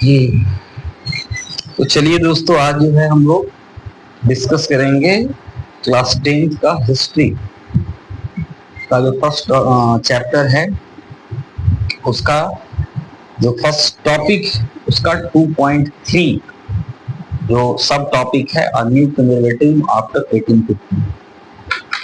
जी। तो चलिए दोस्तों, आज जो है हम लोग डिस्कस करेंगे क्लास 10th का हिस्ट्री का जो फर्स्ट चैप्टर है, उसका जो फर्स्ट टॉपिक उसका 2.3 जो सब टॉपिक है अ न्यू कंजर्वेटिव आफ्टर 1850।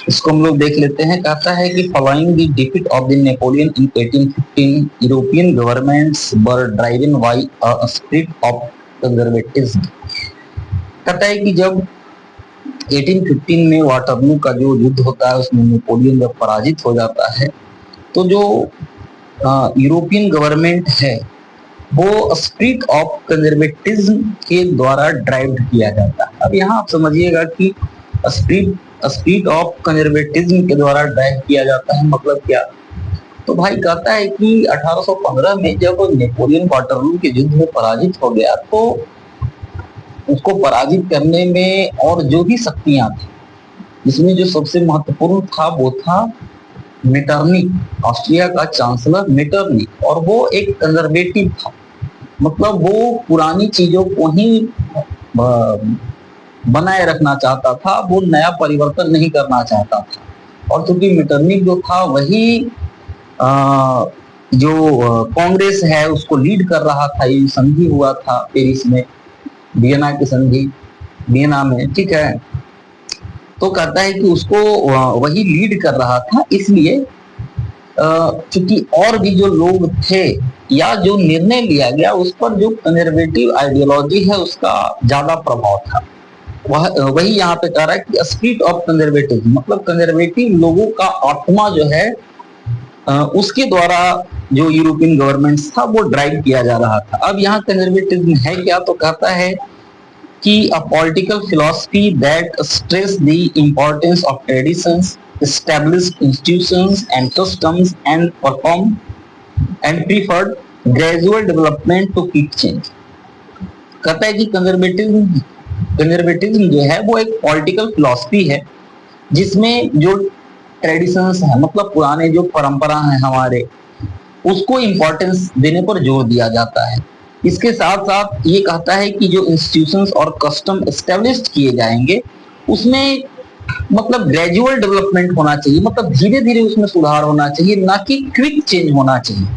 इसको हम लोग देख लेते हैं। कहता है कि following the defeat of the Napoleon in 1815 European governments were driven by a spirit of conservatism. कहता है कि जब 1815 में वाटरलू का जो युद्ध होता है उसमें नेपोलियन जब पराजित हो जाता है तो जो यूरोपियन गवर्नमेंट है वो स्पिरिट ऑफ कंजर्वेटिज्म के द्वारा ड्राइव किया जाता है। अब यहाँ आप समझिएगा कि स्पिरिट ऑफ कंजर्वेटिज्म के द्वारा ड्राइव किया जाता है मतलब क्या। तो भाई कहता है कि 1815 में जब नेपोलियन वाटरलू के युद्ध में पराजित हो गया तो उसको पराजित करने में और जो भी शक्तियां थी, जिसमें जो सबसे महत्वपूर्ण था वो था मेटरनिक, ऑस्ट्रिया का चांसलर मेटरनिक, और वो एक कंजर्वेटिव था। मतलब वो पुरानी चीजों को ही बनाए रखना चाहता था, वो नया परिवर्तन नहीं करना चाहता था। और क्योंकि मेटरनिक जो था वही जो कांग्रेस है उसको लीड कर रहा था। ये संधि हुआ था पेरिस में, वियना की संधि, वियना में, ठीक है। तो कहता है कि उसको वही लीड कर रहा था, इसलिए क्योंकि और भी जो लोग थे या जो निर्णय लिया गया उस पर जो कंजर्वेटिव आइडियोलॉजी है उसका ज्यादा प्रभाव था। वही यहाँ पे कह रहा है कि स्पिरिट ऑफ कंजर्वेटिव मतलब कंजर्वेटिव लोगों का आत्मा जो है उसके द्वारा जो यूरोपियन गवर्नमेंट्स था वो ड्राइव किया जा रहा था। अब यहाँ कंजर्वेटिज्म है क्या, तो कहता है कि a political philosophy that stress the importance of traditions, established institutions and customs and perform and preferred gradual development to quick change। कहता है कि कंजर्वेटिज्म जो है वो एक पॉलिटिकल फिलॉसफी है जिसमें जो ट्रेडिशंस है मतलब पुराने जो परंपरा है हमारे, उसको इंपॉर्टेंस देने पर जोर दिया जाता है। इसके साथ साथ ये कहता है कि जो इंस्टीट्यूशंस और कस्टम एस्टेब्लिश किए जाएंगे उसमें मतलब ग्रेजुअल डेवलपमेंट होना चाहिए, मतलब धीरे धीरे उसमें सुधार होना चाहिए, ना कि क्विक चेंज होना चाहिए।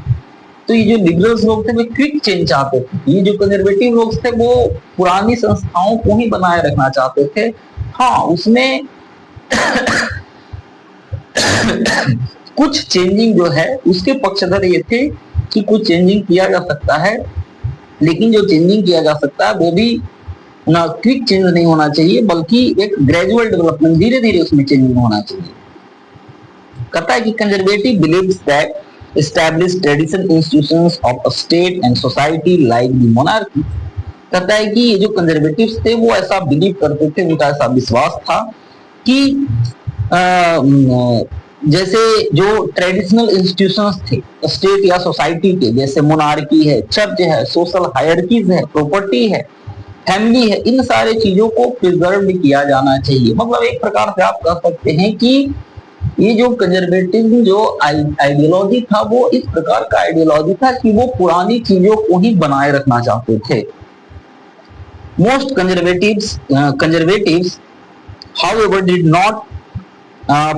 तो ये जो लिबरल्स लोग थे वे क्विक चेंज चाहते थे, ये जो कंजर्वेटिव लोग थे वो पुरानी संस्थाओं को ही बनाए रखना चाहते थे। हाँ, उसमें कुछ चेंजिंग जो है उसके पक्षधर ये थे कि कुछ चेंजिंग किया जा सकता है, लेकिन जो चेंजिंग किया जा सकता है वो भी ना क्विक चेंज नहीं होना चाहिए बल्कि एक ग्रेजुअल डेवलपमेंट, धीरे धीरे उसमें चेंजिंग होना चाहिए। कहता है कि conservative believes that established tradition institutions of a state and society like the monarchy। कहता है कि ये जो कंजर्वेटिव्स थे वो ऐसा बिलीव करते थे, उनका ऐसा विश्वास था कि जैसे जो ट्रेडिशनल इंस्टीट्यूशंस थे स्टेट या सोसाइटी के, जैसे मोनार्की है, चर्च है, सोशल हायरार्कीज है, प्रॉपर्टी है, फैमिली है, इन सारे चीजों को प्रिजर्व किया जाना चाहिए। मतलब एक प्रकार से आप कह सकते हैं कि ये जो कंजर्वेटिव जो आइडियोलॉजी था वो इस प्रकार का आइडियोलॉजी था कि वो पुरानी चीजों को ही बनाए रखना चाहते थे। Most conservatives however did not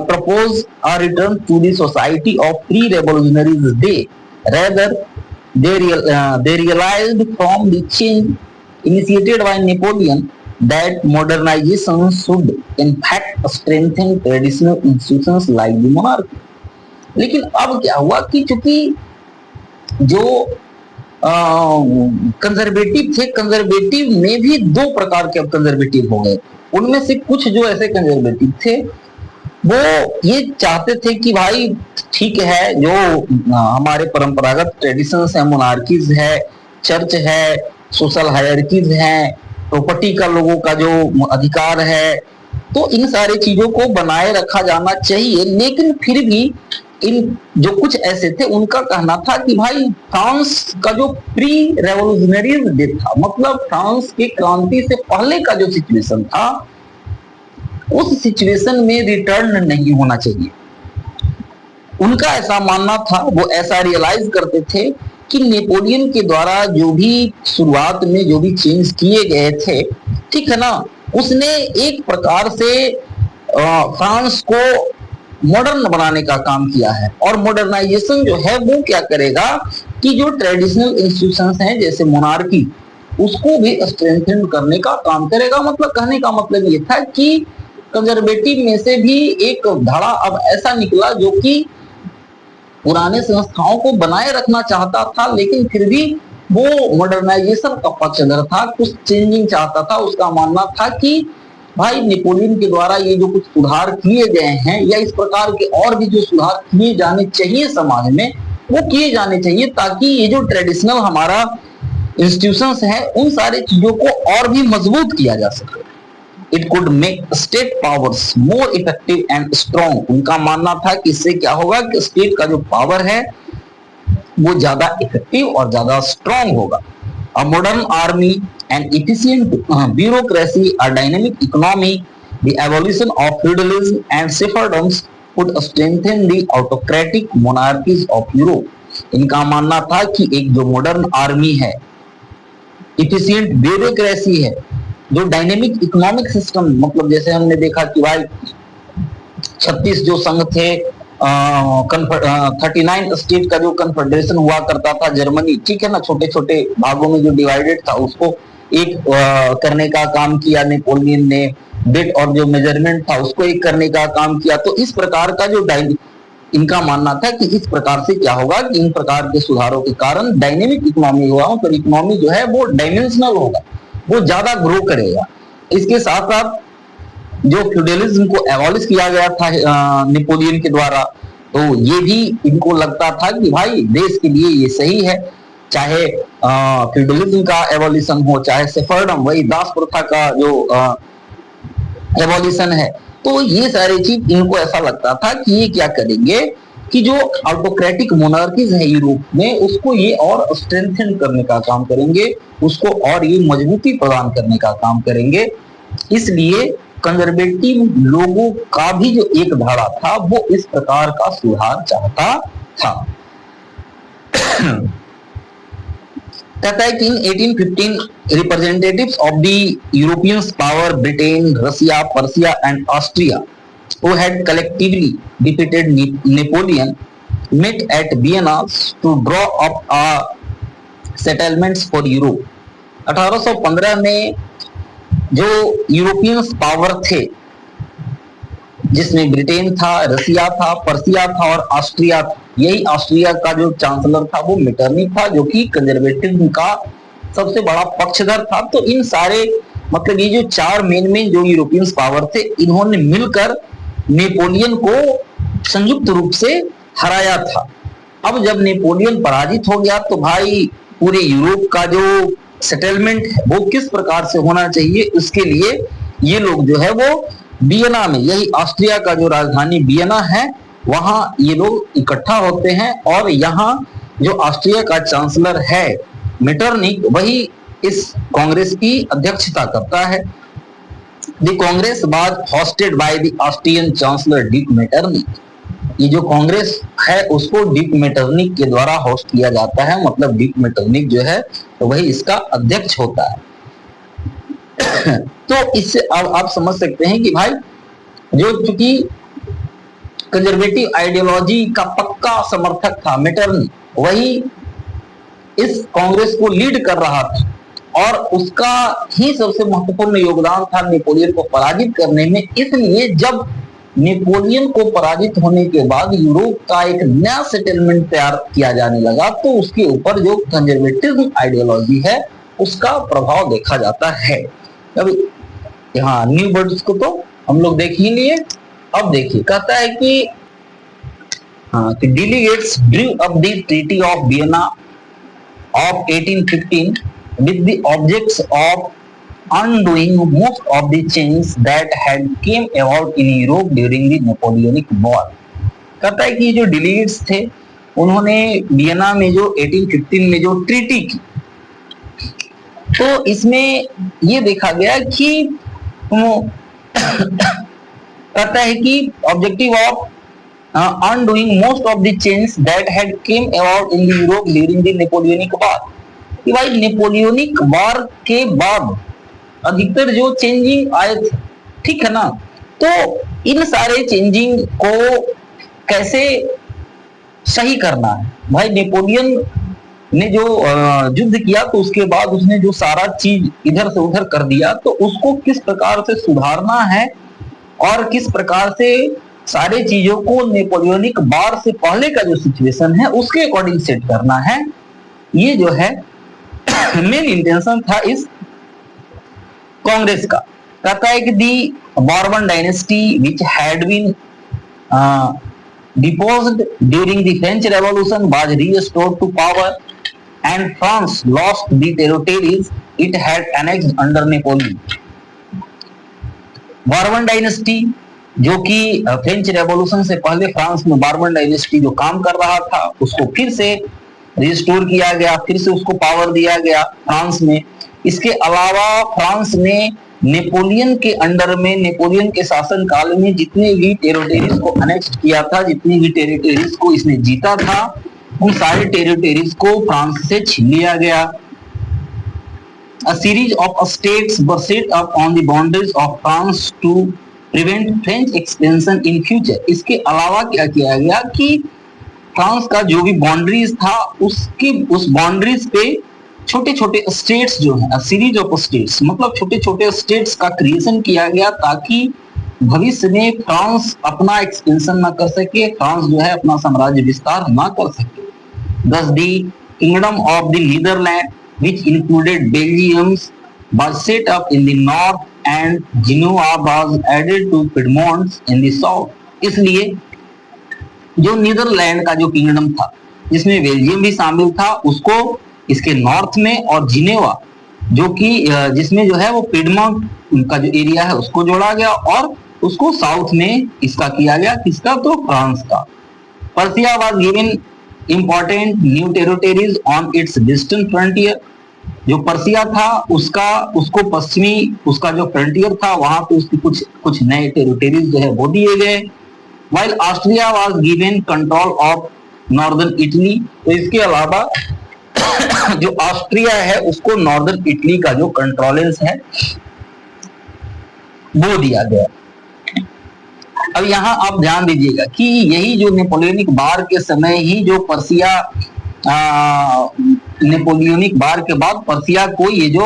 propose a return to the society of pre-revolutionary day. Rather, they realized from the change initiated by Napoleon that modernization should in fact strengthen traditional institutions like the monarchy। लेकिन अब क्या हुआ कि चूंकि जो conservative थे, conservative में भी दो प्रकार के कंजर्वेटिव हो गए। उनमें से कुछ जो ऐसे कंजर्वेटिव थे वो ये चाहते थे कि भाई ठीक है, जो हमारे परंपरागत ट्रेडिशंस है, मोनार्कीज है, चर्च है, सोशल हायरार्कीज है, प्रॉपर्टी का लोगों का जो अधिकार है, तो इन सारी चीजों को बनाए रखा जाना चाहिए। लेकिन फिर भी इन जो कुछ ऐसे थे उनका कहना था कि भाई फ्रांस का जो प्री रेवोल्यूशनरी डे था, मतलब फ्रांस की क्रांति से पहले का जो सिचुएशन था उस सिचुएशन में रिटर्न नहीं होना चाहिए। उनका ऐसा मानना था, वो ऐसा रियलाइज करते थे कि नेपोलियन के द्वारा जो भी शुरुआत में जो भी चेंज किए गए थे, ठीक है ना, उसने एक प्रकार से फ्रांस को मॉडर्न बनाने का काम किया है। और मॉडर्नाइजेशन जो है वो क्या करेगा कि जो ट्रेडिशनल इंस्टीट्यूशंस हैं जैसे मोनार्की, उसको भी स्ट्रेंथन करने का काम करेगा। मतलब कहने का मतलब ये था कि कंजर्वेटिव में से भी एक धारा अब ऐसा निकला जो कि पुराने संस्थाओं को बनाए रखना चाहता था, लेकिन फिर भी वो मॉडर्नाइजेशन का पक्षधर था, कुछ चेंजिंग चाहता था। उसका मानना था कि भाई नेपोलियन के द्वारा ये जो कुछ सुधार किए गए हैं या इस प्रकार के और भी जो सुधार किए जाने चाहिए समाज में, वो किए जाने चाहिए, ताकि ये जो ट्रेडिशनल हमारा इंस्टीट्यूशंस है उन सारी चीजों को और भी मजबूत किया जा सके। It could make state powers more effective and strong. उनका मानना था कि इससे क्या होगा कि स्टेट का जो पावर है वो ज्यादा इफेक्टिव और ज्यादा स्ट्रॉन्ग होगा। A modern army and efficient bureaucracy, a dynamic economy, the evolution of feudalism and serfdoms would strengthen the autocratic monarchies of Europe। इनका मानना था कि एक जो मॉडर्न आर्मी है, इफिशिएंट ब्यूरोक्रेसी है, जो डायनेमिक इकोनॉमिक सिस्टम, मतलब जैसे हमने देखा कि भाई 36 जो संघ थे, 39 स्टेट का जो कन्फेडरेशन हुआ करता था जर्मनी, ठीक है ना, छोटे छोटे भागों में जो डिवाइडेड था उसको एक करने का काम किया नेपोलियन ने। डेट और जो मेजरमेंट था उसको एक करने का काम किया। तो इस प्रकार का जो इनका मानना था कि इस प्रकार से क्या होगा कि इन प्रकार के सुधारों के कारण डायनेमिक इकोनॉमी होगा, तो इकोनॉमी जो है वो डायमेंशनल होगा, वो ज्यादा ग्रो करेगा। इसके साथ साथ जो फ्यूडलिज्म को एबॉलिश किया गया था नेपोलियन के द्वारा, तो ये भी इनको लगता था कि भाई देश के लिए ये सही है, चाहे फ्यूडलिज्म का एबॉलिशन हो, चाहे सेफर्डम, वही दास प्रथा का जो एबॉलिशन है। तो ये सारी चीज इनको ऐसा लगता था कि ये क्या करेंगे कि जो ऑटोक्रेटिक मोनार्कीज है यूरोप में, उसको ये और स्ट्रेंथन करने का काम करेंगे, उसको और ये मजबूती प्रदान करने का काम करेंगे। इसलिए कंजर्वेटिव लोगों का भी जो एक धारा था वो इस प्रकार का सुधार चाहता था। कहता है कि in 1815 representatives of the European power, Britain, Russia, Persia and Austria, who had collectively defeated Napoleon, met at Vienna to draw up a settlements for Europe। 1815 में जो यूरोपियन पावर थे, जिसमें ब्रिटेन था, रसिया था, पर्सिया था और ऑस्ट्रिया था, यही ऑस्ट्रिया का जो चांसलर था वो मेटरनिक था, जो कि कंजर्वेटिव का सबसे बड़ा पक्षधर था। तो इन सारे मतलब ये जो चार मेन जो यूरोपियन पावर थे, इन्होंने मिलकर नेपोलियन को संयुक्त रूप से हराया था। अब जब नेपोलियन पराजित हो गया तो भाई पूरे यूरोप का जो सेटलमेंट है वो किस प्रकार से होना चाहिए, उसके लिए ये लोग जो है वो वियना में, यही ऑस्ट्रिया का जो राजधानी वियना है, वहां ये लोग इकट्ठा होते हैं। और यहाँ जो ऑस्ट्रिया का चांसलर है मेटरनिक, वही इस कांग्रेस की अध्यक्षता करता है। The Congress was hosted by the Austrian chancellor Dick Metternich. ये जो कांग्रेस है उसको डिक मेटरनिक के द्वारा होस्ट किया जाता है, मतलब डिक मेटरनिक जो है तो वही इसका अध्यक्ष होता है। तो इससे अब आप समझ सकते हैं कि भाई जो चूंकि कंजर्वेटिव आइडियोलॉजी का पक्का समर्थक था मेटरनिक, वही इस कांग्रेस को लीड कर रहा था और उसका ही सबसे महत्वपूर्ण योगदान था नेपोलियन को पराजित करने में। इसलिए जब नेपोलियन को पराजित होने के बाद यूरोप का एक नया सेटलमेंट तैयार किया जाने लगा, तो उसके ऊपर जो कंजर्वेटिव आइडियोलॉजी है उसका प्रभाव देखा जाता है। अब यहाँ न्यू वर्ड्स को तो हम लोग देख ही लिए। अब देखिए कहता है कि delegates Drew up the treaty of Vienna of 1815 with the objects of undoing most of the changes that had came about in Europe during the Napoleonic War। कहता है कि जो डेलीगेट्स थे उन्होंने वियना में जो 1815 में जो ट्रीटी की, तो इसमें ये देखा गया कि कहता है कि objective of undoing most of the changes that had came about in the Europe during the Napoleonic War। कि भाई नेपोलियनिक वार के बाद अधिकतर जो चेंजिंग आए थे, ठीक है ना, तो इन सारे चेंजिंग को कैसे सही करना है। भाई नेपोलियन ने जो युद्ध किया तो उसके बाद उसने जो सारा चीज इधर से उधर कर दिया, तो उसको किस प्रकार से सुधारना है और किस प्रकार से सारे चीजों को नेपोलियनिक वार से पहले का जो सिचुएशन है उसके अकॉर्डिंग सेट करना है। ये जो है मेन इंटेंशन था इस कांग्रेस का। कहता है कि the Bourbon dynasty which had been deposed during the French Revolution was restored to power and France lost the territories it had annexed under Napoleon। Bourbon dynasty जो कि फ्रेंच रेवोल्यूशन से पहले फ्रांस में बॉर्बन डायनेस्टी जो काम कर रहा था उसको फिर से रिस्टोर किया गया, फिर से उसको पावर दिया गया फ्रांस में। इसके अलावा फ्रांस ने नेपोलियन के अंडर में, नेपोलियन के शासन काल में जितने भी टेरिटरीज को अनेक्ट किया था, जितनी भी टेरिटरीज को इसने जीता था, उन सारे टेरिटरीज को फ्रांस से छीन लिया गया। A series of states were set up on the boundaries of France to prevent French expansion in future। इसके अलावा क्या किया गया कि फ्रांस का जो भी बाउंड्रीज था उस बाउंड्रीज पे छोटे छोटे स्टेट्स जो है, सीरीज ऑफ स्टेट्स मतलब छोटे छोटे स्टेट्स का क्रिएशन किया गया ताकि भविष्य में फ्रांस अपना एक्सपेंशन ना कर सके, फ्रांस जो है अपना साम्राज्य विस्तार ना कर सके। Thus the kingdom of the Netherlands which included Belgium was set up in the north and Genoa was added to Piedmont in the south। इसलिए जो नीदरलैंड का जो किंगडम था जिसमें बेल्जियम भी शामिल था उसको इसके नॉर्थ में और जिनेवा जो कि जिसमें जो है वो पिडमॉन्ट का जो एरिया है उसको जोड़ा गया और उसको साउथ में इसका किया गया, किसका, तो फ्रांस का। Persia was given important new territories on it's distant frontier. जो पर्सिया था उसको पश्चिमी उसका जो फ्रंटियर था वहां पे उसकी कुछ नए टेरिटरीज जो है वो दिए गए। While Austria was given control of northern Italy. तो इसके अलावा जो ऑस्ट्रिया है उसको नॉर्दर्न इटली का जो कंट्रोलेंस है वो दिया गया। अब यहाँ आप ध्यान दीजिएगा कि यही जो नेपोलियनिक वार के समय ही जो पर्सिया नेपोलियनिक वार के बाद पर्सिया को ये जो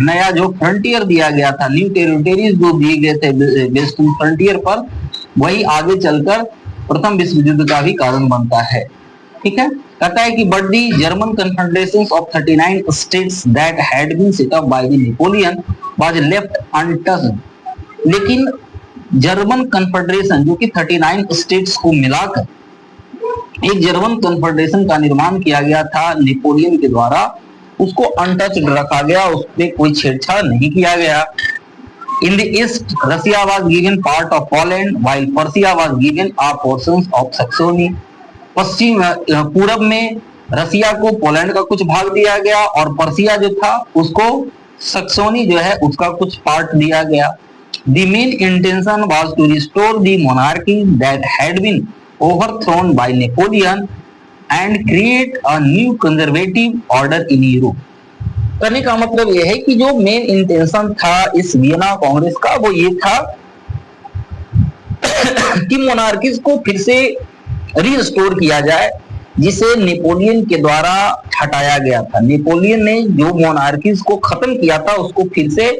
नया जो फ्रंटियर दिया गया था, न्यू टेरिटरीज जो दिए गए थे वेस्टर्न फ्रंटियर पर, वही आगे चलकर प्रथम विश्व युद्ध का भी कारण बनता है। ठीक है, कहता है कि but the German confederation of 39 states that had been set up by the Napoleon was left untouched. लेकिन जर्मन कन्फेडरेशन जो कि 39 स्टेट्स को मिलाकर एक जर्मन कन्फेडरेशन का निर्माण किया गया था नेपोलियन के द्वारा, उसको अनटच्ड रखा गया, उस पर कोई छेड़छाड़ नहीं किया गया। In the east, Russia was given part of Poland, while Persia was given a portions of Saxony। पश्चिम पूरब में रसिया को पोलैंड का कुछ भाग दिया गया और पर्सिया जो था उसको सक्सोनी जो है उसका कुछ पार्ट दिया गया। The main intention was to restore the monarchy that had been overthrown by Napoleon and create a new conservative order in Europe। करने का मतलब यह है कि जो मेन इंटेंशन था इस वियना कांग्रेस का वो ये था कि मोनार्कीज को फिर से रिस्टोर किया जाए जिसे नेपोलियन के द्वारा हटाया गया था। नेपोलियन ने जो मोनार्कीज को खत्म किया था उसको फिर से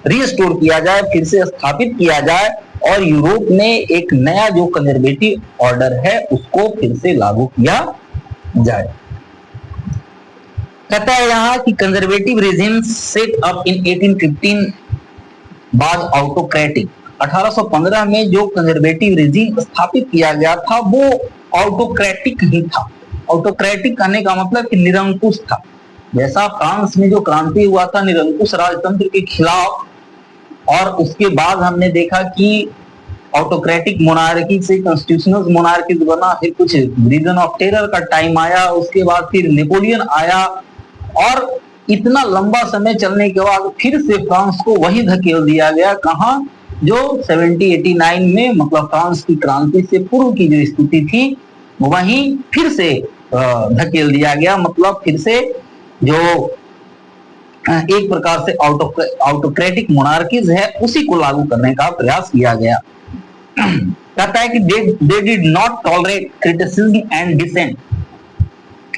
रिस्टोर किया जाए, फिर से स्थापित किया जाए और यूरोप में एक नया जो कंजर्वेटिव ऑर्डर है उसको फिर से लागू किया जाए। कहता है यहाँ कि conservative regime set up in 1815 was autocratic. 1815 में जो कंजर्वेटिव रेजिम स्थापित किया गया था वो ऑटोक्रेटिक ही था। ऑटोक्रेटिक कहने का मतलब कि निरंकुश था। जैसा फ्रांस में जो क्रांति हुआ था निरंकुश राजतंत्र के खिलाफ, और उसके बाद हमने देखा कि ऑटोक्रेटिक मोनार्की से कॉन्स्टिट्यूशनल मोनार्की बना, फिर कुछ रीजन ऑफ टेरर का टाइम आया, उसके बाद फिर नेपोलियन आया और इतना लंबा समय चलने के बाद फिर से फ्रांस को वही धकेल दिया गया, कहां, जो 1789 में मतलब फ्रांस की क्रांति से पूर्व की जो स्थिति थी वहीं फिर से धकेल दिया गया। मतलब फिर से जो एक प्रकार से ऑटोक्रेटिक मोनार्कीज है उसी को लागू करने का प्रयास किया गया। कहता है कि they did not tolerate criticism and dissent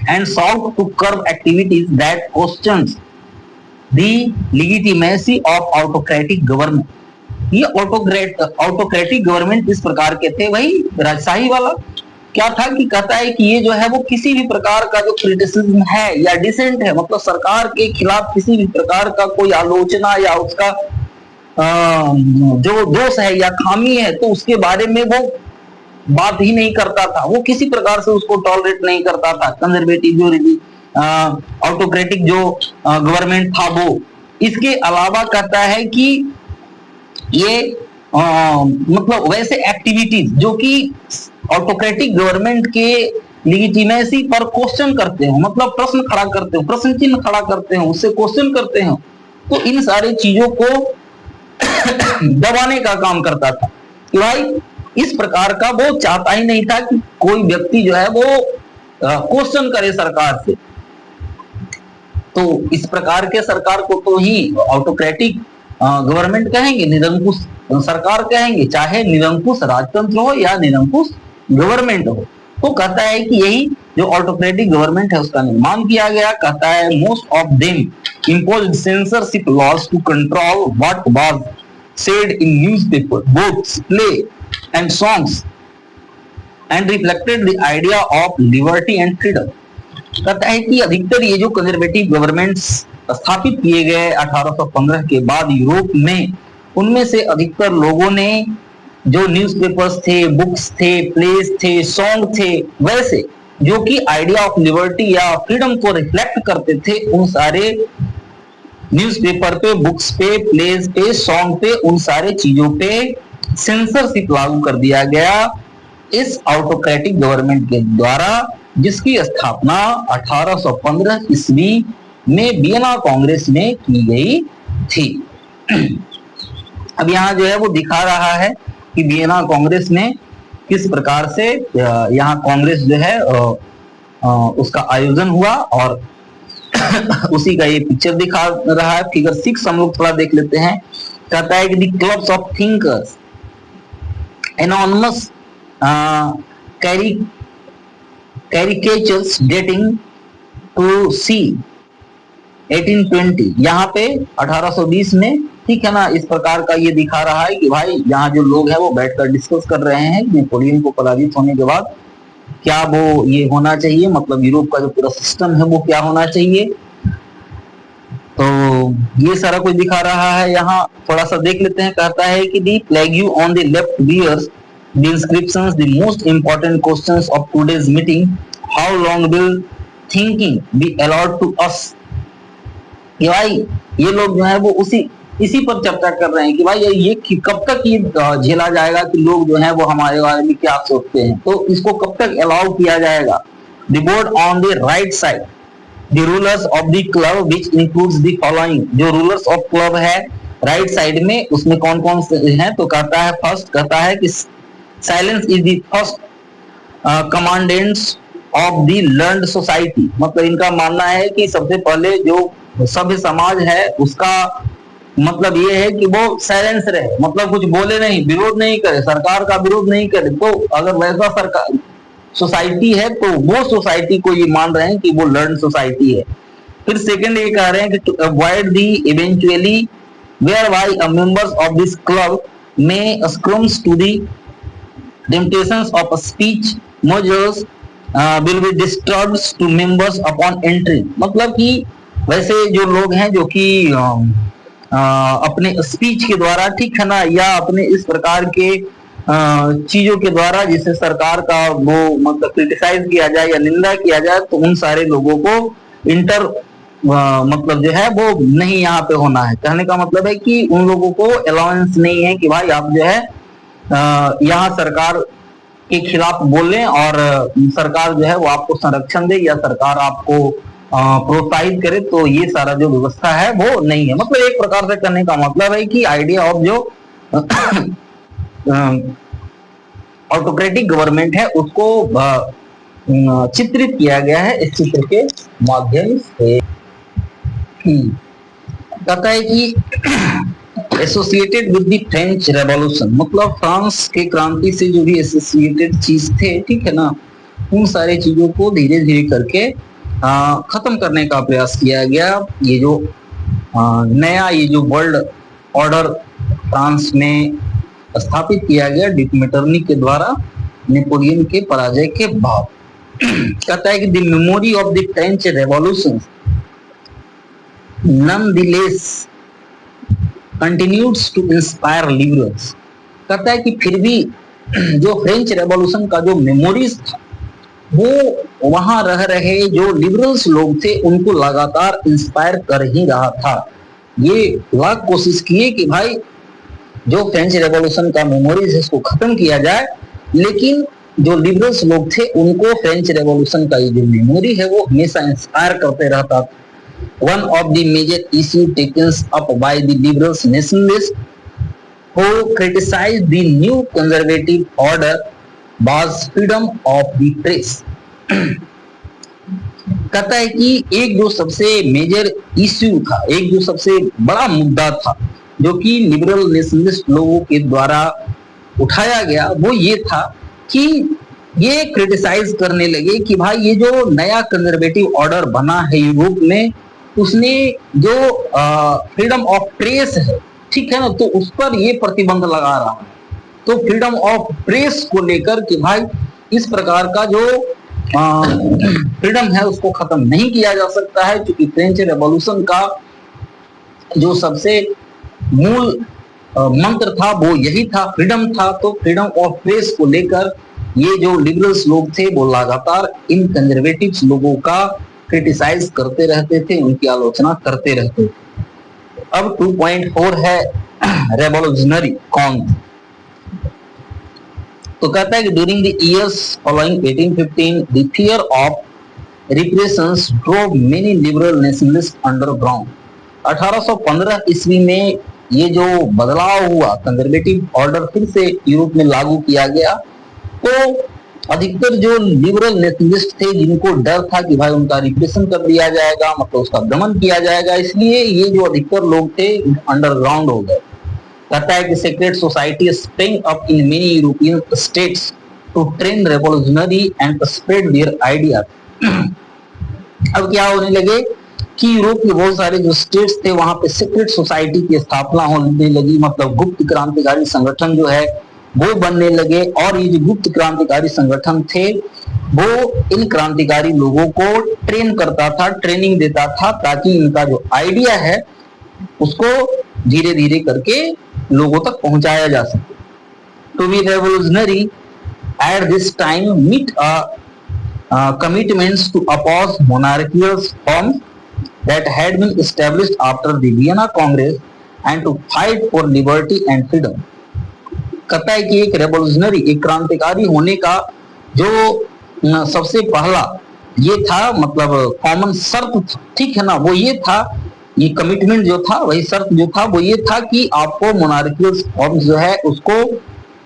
and sought to curb activities that questions the legitimacy of autocratic government। ये ऑटोक्रेटिक गवर्नमेंट इस प्रकार के थे, वही राजशाही वाला क्या था कि कहता है कि ये जो है वो किसी भी प्रकार का जो क्रिटिसिज्म है या डिसेंट है, मतलब सरकार के खिलाफ किसी भी प्रकार का कोई आलोचना या उसका जो दोष है या खामी है तो उसके बारे में वो बात ही नहीं करता था, वो किसी प्रकार से उसको टॉलरेट नहीं करता था। कंजर्वेटिव जो ऑटोक्रेटिक जो गवर्नमेंट था वो। इसके अलावा कहता है कि ये मतलब वैसे एक्टिविटीज जो कि ऑटोक्रेटिक गवर्नमेंट के लिजिटिमेसी पर क्वेश्चन करते हो, मतलब प्रश्न खड़ा करते हो, प्रश्न चिन्ह खड़ा करते हो, उससे क्वेश्चन करते हो, तो इन सारी चीजों को दबाने का काम करता था कि भाई इस प्रकार का वो चाहता ही नहीं था कि कोई व्यक्ति जो है वो क्वेश्चन करे सरकार से। तो इस प्रकार के सरकार को तो ही ऑटोक्रेटिक गवर्नमेंट कहेंगे, निरंकुश सरकार कहेंगे, चाहे निरंकुश राजतंत्र हो या निरंकुश गवर्नमेंट हो। तो कहता है कि यही जो ऑटोक्रेटिक गवर्नमेंट है उसका निर्माण किया गया। कहता है most of them imposed censorship laws to control what was said in newspaper, books, play and songs and reflected the idea of liberty and freedom। कहता है कि अधिकतर ये जो कंजर्वेटिव गवर्नमेंट्स स्थापित किए गए 1815 के बाद यूरोप में, उनमें से अधिकतर लोगों ने जो न्यूज़पेपर्स थे, बुक्स थे, प्लेस थे, सॉन्ग थे, वैसे जो कि आइडिया ऑफ लिबर्टी या फ्रीडम को रिफ्लेक्ट करते थे, उन सारे न्यूज़पेपर पे, बुक्स पे, प्लेस पे, सॉन्ग पे, उन सारे चीजों पे सेंसरशिप लागू कर दिया गया इस ऑटोक्रेटिक गवर्नमेंट के द्वारा, जिसकी स्थापना 1815 ईस्वी में वियना कांग्रेस में की गई थी। अब यहाँ जो है वो दिखा रहा है कि वियना कांग्रेस में किस प्रकार से यहाँ कांग्रेस जो है उसका आयोजन हुआ, और उसी का ये पिक्चर दिखा रहा है। फिगर 6 हम लोग थोड़ा देख लेते हैं। कहता है कि the clubs of thinkers anonymous caricatures dating to c 1820, यहाँ पे 1820 में, ठीक है ना, इस प्रकार का ये दिखा रहा है कि भाई यहाँ जो लोग हैं वो बैठकर डिस्कस कर रहे हैं नेपोलियन को पराजित होने के बाद क्या वो ये होना चाहिए, मतलब यूरोप का जो पूरा सिस्टम है वो क्या होना चाहिए। तो ये सारा कुछ दिखा रहा है। यहाँ थोड़ा सा देख लेते हैं। कहता है कि the plague on the left bears the inscriptions the most important questions of today's meeting, how long will thinking be allowed to us. कि भाई ये लोग जो है वो इसी पर चर्चा कर रहे हैं कि भाई ये कब तक ये झेला जाएगा कि लोग जो है वो हमारे बारे में क्या सोचते हैं, तो इसको कब तक अलाउ किया जाएगा। The board on the right side the rulers of the club which includes the following. जो रूलर्स ऑफ क्लब है राइट साइड में, उसमें कौन कौन से हैं, तो कहता है फर्स्ट, कहता है कि silence is the first commandants of the learned society. मतलब इनका मानना है कि सबसे पहले जो सभ्य समाज है उसका मतलब ये है कि वो साइलेंस रहे, मतलब कुछ बोले नहीं, विरोध नहीं करे, सरकार का विरोध नहीं करे। तो अगर वैसा सरकार सोसाइटी है तो वो सोसाइटी को ये मान रहे हैं कि वो लर्न सोसाइटी है। फिर सेकंड ये कह रहे हैं कि to avoid the eventually whereby a members of this club में succumbs to the temptations of speech measures will be disturbed to members upon entry. मतलब कि वैसे जो लोग हैं जो कि अपने स्पीच के द्वारा, ठीक है ना, या अपने इस प्रकार के चीजों के द्वारा जिससे सरकार का वो मतलब क्रिटिसाइज किया जाए या निंदा किया जाए, तो उन सारे लोगों को इंटर मतलब जो है वो नहीं यहाँ पे होना है। कहने का मतलब है कि उन लोगों को अलाउंस नहीं है कि भाई आप जो है यहाँ सरकार के खिलाफ बोलें और सरकार जो है वो आपको संरक्षण दे या सरकार आपको प्रोत्साहित करे। तो ये सारा जो व्यवस्था है वो नहीं है। मतलब एक प्रकार से करने का मतलब है कि आइडिया ऑफ जो ऑटोक्रेटिक गवर्नमेंट है उसको चित्रित किया गया है इस चित्र के माध्यम से। कहता है कि associated with the French revolution, मतलब फ्रांस के क्रांति से जो भी एसोसिएटेड चीज थे, ठीक है ना, उन सारी चीजों को धीरे धीरे करके खत्म करने का प्रयास किया गया। ये जो नया ये जो वर्ल्ड ऑर्डर फ्रांस में स्थापित किया गया डिटमेटरनी के द्वारा नेपोलियन के पराजय के बाद। कहता है कि the memory of the French revolution nonetheless continues to inspire liberals। कहता है कि फिर भी जो फ्रेंच रेवोल्यूशन का जो मेमोरीज था वो वहां रह रहे जो लिबरल्स लोग थे उनको लगातार इंस्पायर कर ही रहा था। ये लाख कोशिश किए कि भाई जो फ्रेंच रेवोल्यूशन का मेमोरीज है इसको खत्म किया जाए, लेकिन जो लिबरल्स लोग थे उनको फ्रेंच रेवोल्यूशन का ये जो मेमोरी है वो हमेशा इंस्पायर करते रहता था। One of the major issue taken up by the liberals nationalists who criticized the new conservative order was freedom of the press। कहता है कि एक जो सबसे मेजर इश्यू था, एक जो सबसे बड़ा मुद्दा था जो कि लिबरल नेशनलिस्ट लोगों के द्वारा उठाया गया, वो ये था कि ये क्रिटिसाइज करने लगे कि भाई ये जो नया कंजर्वेटिव ऑर्डर बना है यूरोप में, उसने जो फ्रीडम ऑफ प्रेस है, ठीक है ना, तो उस पर ये प्रतिबंध लगा रहा है। तो फ्रीडम ऑफ प्रेस को लेकर कि भाई इस प्रकार का जो फ्रीडम है उसको खत्म नहीं किया जा सकता है, क्योंकि फ्रेंच रेवोल्यूशन का जो सबसे मूल मंत्र था वो यही था, फ्रीडम था। तो फ्रीडम ऑफ प्रेस को लेकर ये जो लिबरल्स लोग थे वो लगातार इन कंजर्वेटिव्स लोगों का क्रिटिसाइज करते रहते थे, उनकी आलोचना करते रहते थे। अब 2.4 है रेवोल्यूशनरी कौन। तो कहता है कि during the years following 1815 the fear of repressions drove many liberal nationalist underground. 1815 ईस्वी में ये जो बदलाव हुआ, कंजर्वेटिव ऑर्डर फिर से यूरोप में लागू किया गया, तो अधिकतर जो लिबरल नेशनलिस्ट थे जिनको डर था कि भाई उनका रिप्रेशन कर दिया जाएगा, मतलब उसका दमन किया जाएगा, इसलिए ये जो अधिकतर लोग थे अंडरग्राउंड हो गए। कहता है कि secret society spring up in many European states to train revolutionary and spread their ideas. अब क्या होने लगे कि यूरोप के बहुत सारे जो स्टेट्स थे वहां पे सीक्रेट सोसाइटी की स्थापना होने लगी, मतलब गुप्त क्रांतिकारी संगठन जो है वो बनने लगे। और ये जो गुप्त क्रांतिकारी संगठन थे वो इन क्रांतिकारी लोगों को ट्रेन करता था, ट्रेनिंग देता था, ताकि इनका जो आइडिया है उसको धीरे धीरे करके लोगों तक पहुंचाया जा सके। To be revolutionary at this time meet commitments to oppose monarchial forms that had been established after the Vienna Congress and to fight for liberty and freedom। कहता है कि एक रेवोल्यूशनरी, एक क्रांतिकारी होने का जो सबसे पहला ये था, मतलब कॉमन शर्त, ठीक है ना, वो ये था, ये कमिटमेंट जो था, वही शर्त जो था वो ये था कि आपको मोनार्कियल फॉर्म्स जो है उसको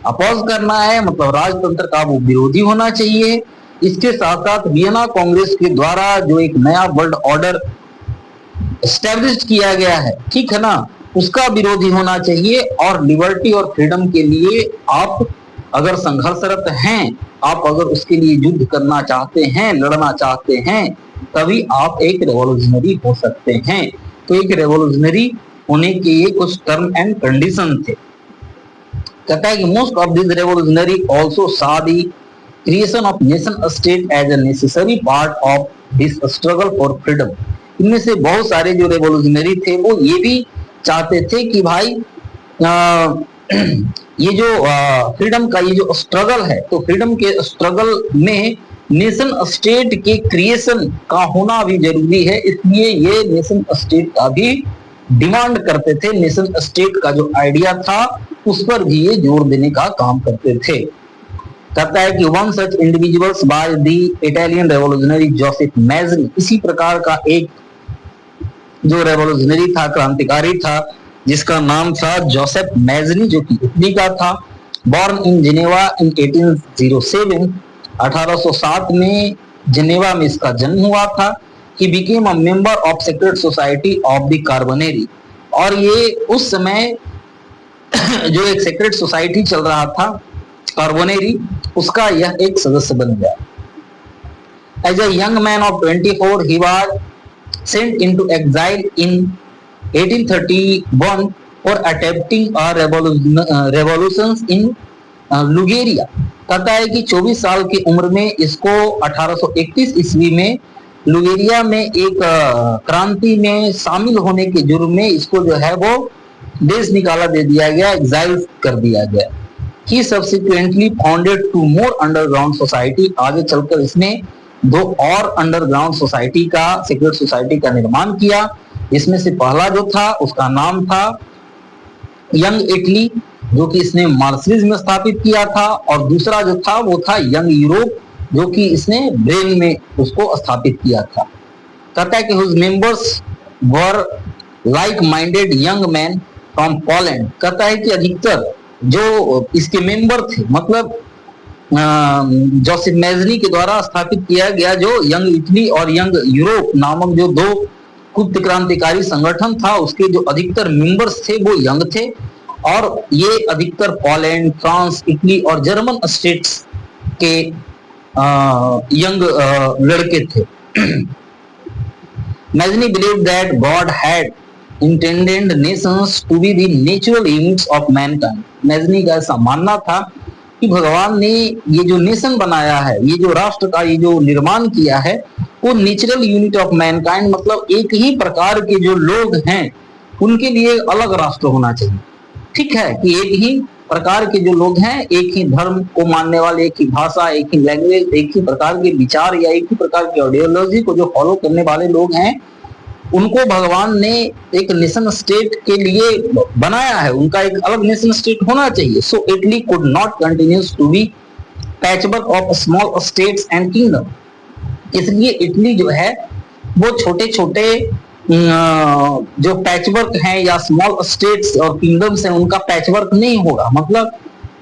अपोज करना है, मतलब राजतंत्र का वो विरोधी होना चाहिए। इसके साथ साथ वियना कांग्रेस के द्वारा जो एक नया वर्ल्ड ऑर्डर एस्टेब्लिश किया गया है, ठीक है ना, उसका विरोधी होना चाहिए। और लिबर्टी और फ्रीडम के लिए आप अगर संघर्षरत हैं, आप अगर उसके लिए युद्ध करना चाहते हैं, लड़ना चाहते हैं, तभी आप एक रेवोल्यूशनरी हो सकते हैं। तो एक रेवोल्यूशनरी होने के ये कुछ टर्म एंड कंडीशन थे। कहता है कि most of this revolutionary also saw the creation of nation state as a necessary part of this struggle for freedom. इनमें से बहुत सारे जो रेवोल्यूशनरी थे वो ये भी चाहते थे कि भाई ये जो फ्रीडम का ये जो स्ट्रगल है, तो फ्रीडम के स्ट्रगल में नेशन स्टेट के क्रिएशन का होना भी जरूरी है, इसलिए ये नेशन स्टेट का भी डिमांड करते थे। नेशन स्टेट का जो आइडिया था उस पर भी ये जोर देने का काम करते थे। कहता है कि one such individuals by the Italian revolutionary Joseph Mazzini, इसी प्रकार का एक जो रेवोल्यूशनरी था, क्रांतिकारी था, जिसका नाम था जोसेफ मैजनी, जो कि इटली का था। बॉर्न इन जिनेवा इन 1807, 1807 में जिनेवा में इसका जन्म हुआ था। He became a member of secret society of the Carbonari, और ये उस समय जो एक सीक्रेट सोसाइटी चल रहा था कार्बोनेरी, उसका यह एक सदस्य बन गया। As a young man of 24, he was sent into exile in 1831 for attempting a revolution in लुगेरिया। कहता है कि 24 साल की उम्र में इसको 1831 ईस्वी में लुगेरिया में एक क्रांति में शामिल होने के जुर्म में इसको जो है वो देश निकाला दे दिया गया, एग्जाइल कर दिया गया। He subsequently founded 2 more underground society। आगे चलकर इसने 2 और अंडरग्राउंड सोसाइटी का, सीक्रेट सोसाइटी का निर्माण किया। इसमें से पहला जो था उसका नाम था यंग इटली, जो कि इसने मार्सिलीज में स्थापित किया था, और दूसरा जो था वो था यंग यूरोप, जो कि इसने ब्रेन में उसको स्थापित किया था। कहता है कि whose members were like minded young man from Poland. कहता है कि अधिकतर जो इसके मेंबर थे, मतलब जोसेफ मैजनी के द्वारा स्थापित किया गया जो यंग इटली और यंग यूरोप नामक जो 2 कुप्त क्रांतिकारी संगठन था, उसके जो अधिकतर मेंबर्स थे वो यंग थे, और ये अधिकतर पोलैंड, फ्रांस, इटली और जर्मन स्टेट्स के यंग लड़के थे। Mazzini believe that God had intended nations to be the natural units of mankind। Mazzini का ऐसा मानना था कि भगवान ने ये जो नेशन बनाया है, ये जो राष्ट्र का ये जो निर्माण किया है, वो नेचुरल यूनिट ऑफ मैनकाइंड, मतलब एक ही प्रकार के जो लोग हैं उनके लिए अलग राष्ट्र होना चाहिए। ठीक है कि एक ही प्रकार के जो लोग हैं, एक ही धर्म को मानने वाले, एक ही भाषा, एक ही लैंग्वेज, एक ही प्रकार के विचार या एक ही प्रकार की आइडियोलॉजी को जो फॉलो करने वाले लोग हैं, उनको भगवान ने एक नेशन स्टेट के लिए बनाया है, उनका एक अलग नेशन स्टेट होना चाहिए। So Italy could not continues to be patchwork of small states and kingdom. इसलिए इटली जो है वो छोटे छोटे जो पैचवर्क हैं या स्मॉल स्टेट्स और किंगडम्स हैं, उनका पैचवर्क नहीं होगा। मतलब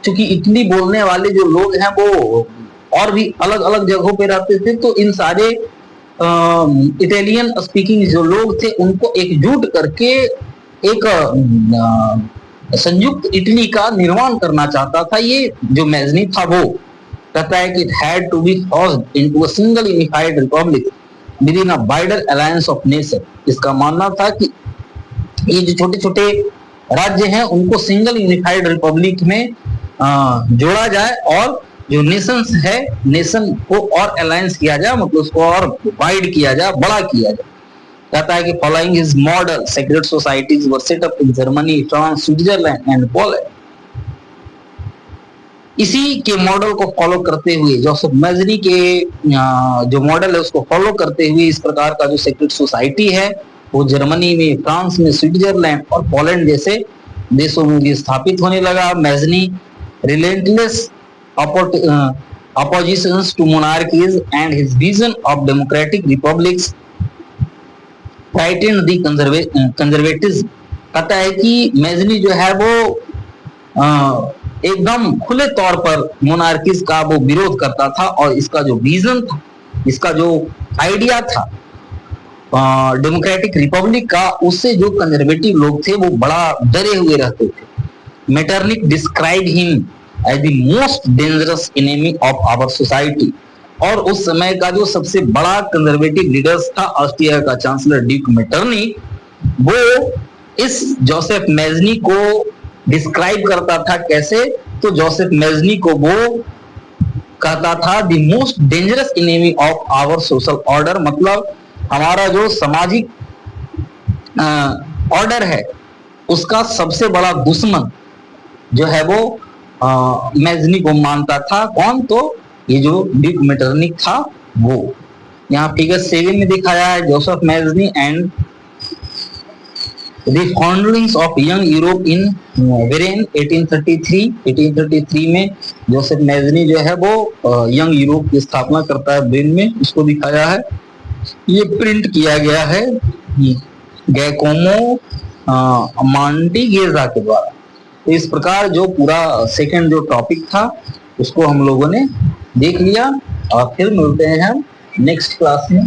चूंकि इटली बोलने वाले जो लोग हैं वो और भी अलग अलग जगहों पे रहते थे, तो इन सारे इटालियन स्पीकिंग जो लोग थे उनको एकजुट करके एक संयुक्त इटली का निर्माण करना चाहता था ये जो मैजनी था। वो कहता है कि it had to be forced into a single unified republic within a wider alliance of nation. इसका मानना था कि ये जो छोटे छोटे राज्य हैं उनको सिंगल यूनिफाइड रिपब्लिक में जोड़ा जाए, और जो नेशंस है, नेशन को और अलायंस किया जाए, मतलब उसको और वाइड किया जाए, बड़ा किया जाए। कहता है कि following his model secret societies were set up in Germany, France, Switzerland and Poland. इसी के मॉडल को फॉलो करते हुए, जोसेफ मैजनी के जो मॉडल है उसको फॉलो करते हुए इस प्रकार का जो सीक्रेट सोसाइटी है वो जर्मनी में, फ्रांस में, स्विट्जरलैंड और पोलैंड जैसे देशों में भी स्थापित होने लगा। Mazzini relentless oppositions to monarchies and his vision of democratic republics frightened the conservatives। कहता है कि मैजनी जो है वो एकदम खुले तौर पर मोनार्कीज का वो विरोध करता था, और इसका जो विजन था, इसका जो आइडिया था डेमोक्रेटिक रिपब्लिक का, उससे जो कंजर्वेटिव लोग थे वो बड़ा डरे हुए रहते थे। Metternich describe him as the most dangerous enemy of our society. और उस समय का जो सबसे बड़ा कंजर्वेटिव लीडर्स था ऑस्ट्रिया का चांसलर ड्यूक मेटरनिक, वो इस जोसेफ मैजनी को डिस्क्राइब करता था। कैसे? तो जोसेफ मैजनी को वो कहता था the most dangerous enemy of our social order, मतलब हमारा जो सामाजिक ऑर्डर है उसका सबसे बड़ा दुश्मन जो है वो मैजनी को मानता था। कौन? तो ये जो ड्यूक मेटरनिक था वो। यहाँ फिगर 7 में दिखाया है Joseph Mazzini and the foundings of Young Europe in Berne 1833 में जोसेफ मैजनी जो है वो यंग यूरोप की स्थापना करता है ब्रेन में, उसको दिखाया है। ये प्रिंट किया गया है गैकोमो मांडी गेजा के द्वारा। तो इस प्रकार जो पूरा सेकंड जो टॉपिक था उसको हम लोगों ने देख लिया, और फिर मिलते हैं हम नेक्स्ट क्लास में।